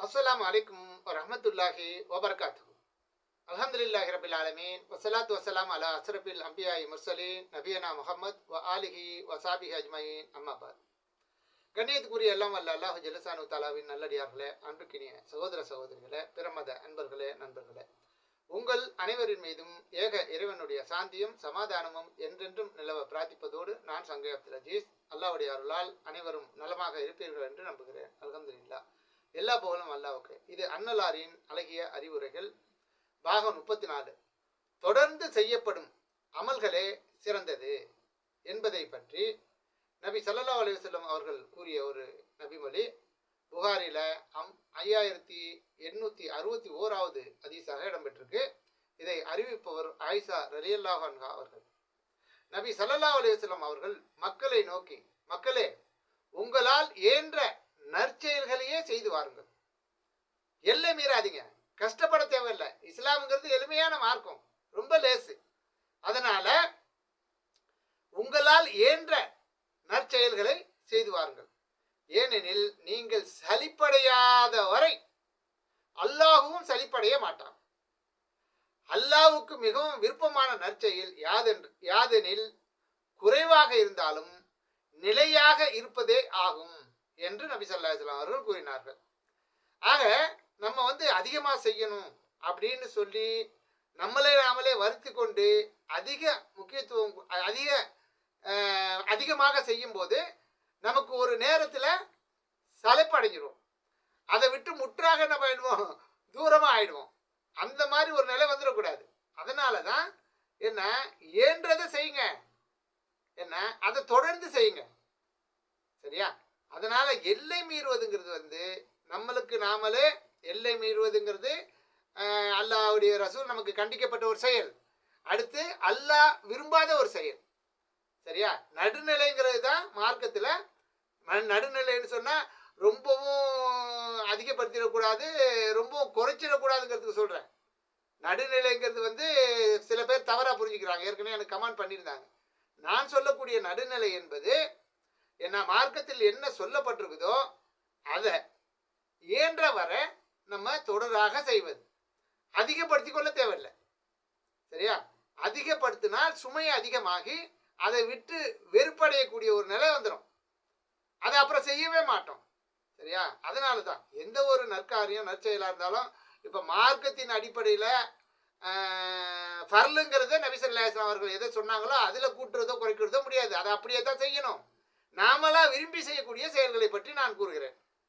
அஸ்ஸலாமு அலைக்கும் வரஹ்மத்துல்லாஹி வபரகாத்துஹு. அல்ஹம்துலில்லாஹி ரப்பில் ஆலமீன் வஸ்ஸலாத்து வஸ்ஸலாம் அலா அஸ்ரஃபில் அன்பியாஇ முர்சலீன் நபியனா முஹம்மத் வ ஆலிஹி வ ஸஹ்பிஹி அஜ்மஈன். அம்மா பாத். கண்ணியத்துக்குரிய எல்லாம் வல்ல அல்லாஹ் ஜல்லஷானு தஆலாவின் நல்லடியார்களே, அன்புக்கினிய சகோதர சகோதரிகளே, பிரமத அன்பர்களே, நண்பர்களே, உங்கள் அனைவரின் மீதும் ஏக இறைவனுடைய சாந்தியும் சமாதானமும் என்றென்றும் நிலவ பிரார்த்திப்பதோடு நான் சங்கை அப்துல் அஜீஸ் அல்லாஹ்வுடைய அருளால் அனைவரும் நலமாக இருப்பீர்கள் என்று நம்புகிறேன். அல்ஹம்துலில்லாஹ். எல்லா புகழும் அல்லாஹ்வுக்கு. இது அன்னலாரின் அழகிய அறிவுரைகள் பாகம் 34. தொடர்ந்து செய்யப்படும் அமல்களே சிறந்தது என்பதை பற்றி நபி ஸல்லல்லாஹு அலைஹி வஸல்லம் அவர்கள் கூறிய ஒரு நபிமொழி புகாரில 5861வது ஹதீஸாக இடம்பெற்றிருக்கு. இதை அறிவிப்பவர் ஆயிஷா ரலியல்லாஹு அன்ஹா அவர்கள். நபி ஸல்லல்லாஹு அலைஹி வஸல்லம் அவர்கள் மக்களை நோக்கி, மக்களே, உங்களால் இயன்ற நற்செயல்களையே செய்து வாருங்கள். எல்லை மீறாதீங்க, கஷ்டப்பட தேவையில்லை. இஸ்லாம்ங்கிறது எளிமையான மார்க்கம், ரொம்ப லேசு. அதனால உங்களால் இயன்ற நற்செயல்களை செய்து வாருங்கள். ஏனெனில் நீங்கள் சலிப்படையாத வரை அல்லாஹ்வும் சலிப்படைய மாட்டான். அல்லாஹ்வுக்கு மிகவும் விருப்பமான நற்செயல் யாதெனில் குறைவாக இருந்தாலும் நிலையாக இருப்பதே ஆகும் என்று நபி ஸல்லல்லாஹு அலைஹி வஸல்லம் அவர்கள் கூறினார்கள். ஆக நம்ம அதிகமாக செய்யணும் அப்படின்னு சொல்லி நாமளே வருத்தி கொண்டு அதிக முக்கியத்துவம் அதிகமாக செய்யும் போது நமக்கு ஒரு நேரத்தில் சலிப்படைஞ்சிடும். அதை விட்டு முற்றாக என்ன பண்ணிடுவோம், தூரமாக ஆயிடுவோம். அந்த மாதிரி ஒரு நிலை வந்துடக்கூடாது. அதனால தான் என்ன, ஏன்றதை செய்யுங்க, என்ன அதை தொடர்ந்து செய்யுங்க, சரியா? அதனால எல்லை மீறுவதுங்கிறது நம்மளுக்கு நாமளே எல்லை மீறுவதுங்கிறது அல்லாஹ்வுடைய ரசூல் நமக்கு கண்டிக்கப்பட்ட ஒரு செயல். அடுத்து அல்லாஹ் விரும்பாத ஒரு செயல், சரியா? நடுநிலைங்கிறது தான் மார்க்கத்தில். நடுநிலைன்னு சொன்னால் ரொம்பவும் அதிகப்படுத்திடக்கூடாது, ரொம்பவும் குறைச்சிடக்கூடாதுங்கிறதுக்கு சொல்கிறேன். நடுநிலைங்கிறது சில பேர் தவறாக புரிஞ்சுக்கிறாங்க. ஏற்கனவே எனக்கு கமெண்ட் பண்ணியிருந்தாங்க. நான் சொல்லக்கூடிய நடுநிலை என்பது என்ன, மார்க்கத்தில் என்ன சொல்லப்பட்டிருக்குதோ அதை இயன்ற வர நம்ம தொடராக செய்வது. அதிகப்படுத்தி கொள்ள தேவையில்லை, சரியா? அதிகப்படுத்தினால் சுமை அதிகமாகி அதை விட்டு வெறுப்படையக்கூடிய ஒரு நிலை வந்துடும். அதை அப்புறம் செய்யவே மாட்டோம், சரியா? அதனால தான் எந்த ஒரு நற்காரியம் நற்செயலாக இருந்தாலும் இப்போ மார்க்கத்தின் அடிப்படையில் ஃபர்லுங்கிறத நபி ஸல்லல்லாஹு அலைஹி வஸல்லம் அவர்கள் எதை சொன்னாங்களோ அதில் கூட்டுறதோ குறைக்கிறதோ முடியாது. அதை அப்படியே தான் செய்யணும். நாமளா விரும்பி செய்யக்கூடிய செயல்களை பற்றி நான் கூறுகிறேன்.